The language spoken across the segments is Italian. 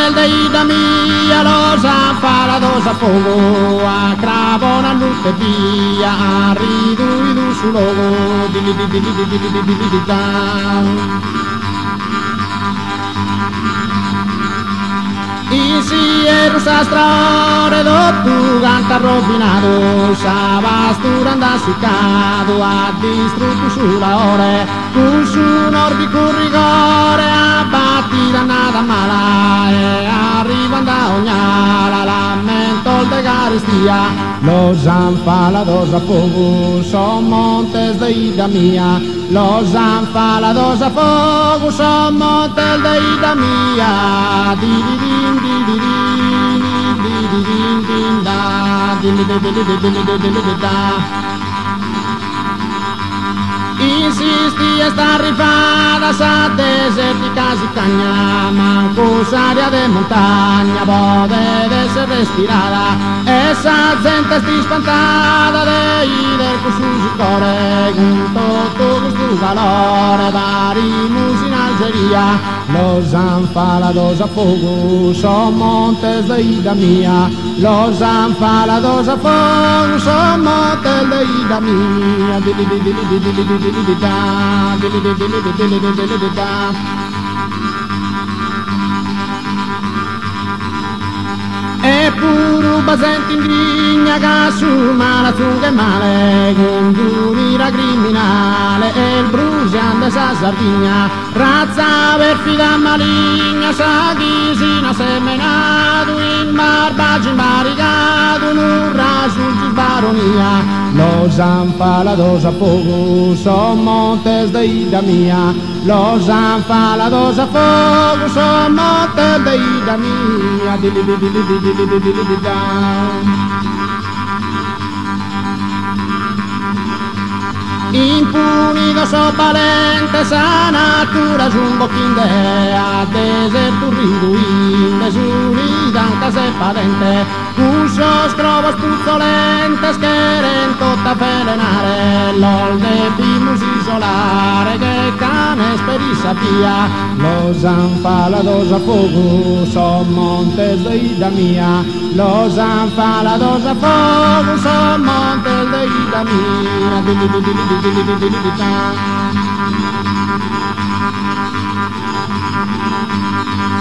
montes de ida mía, los afalados a fuego, a cravón a luz de vía, a ridu y du su logo, y si eres astrore do tu ganta robinado, sabas duranda sicado a distrutto sulla ore, con su nordico rigore a battida nada mala e arrivan da ognala lamento de carestia, los anfalados a fuego son montes de ida mía, los anfalados a fuego son montes de ida mía, insisti esta rifadas a desérticas y caña, mancos área de montaña, pode de ser respirada, esa gente está espantada de ir con sus core, con todos tus valores, varimos en Algeria, los anfalados a fuego son montes de ida mía, los anfalados a fuego son montes de ida mía. E puro basente in grigna che su mala funga e male, con giunira criminale e il bruciante sa Sardegna, razza perfida maligna, sa chi si n'ha semenato in barbaggio imbaricato, non rasulti baronia, los anfalados a fuego son montes de ida mía, los anfalados a fuego son montes de ida mía. Impunidos o valentes a natura es un boquín de a deserto riduín, desunidantes e padente, cursos trobos puzzolentes queren tota ferenare, los debimos isolare che canes per sapia, los anfalados a fuego son montes de ida mía, los anfalados a fuego son montes de ida mía.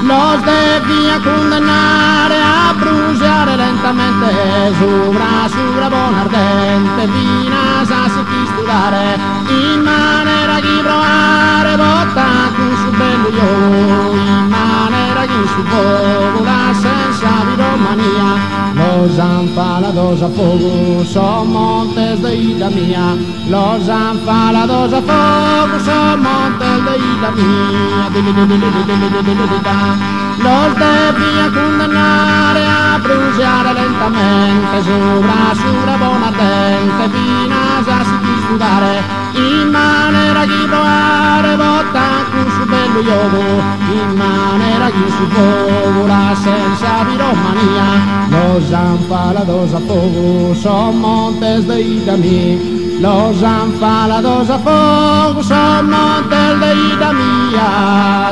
Los debía condenare a bruciare lentamente sopra buon ardente, finas a sticchistrare in maniera che provare botta con su bello io, in maniera che su fuoco la senza viromania. Los anfalados a fuego son montes de ida mía, los anfalados a fuego son montes de ida mía. Los debía condenare a bruciare lentamente sopra buon ardente, finas a sticchistrare in maniera che provare botta con su bello iovo, in maniera che su fuoco la senza viromania. Los anfalados a fuego son montes de ida mía, los anfalados a fuego son montes de ida mía.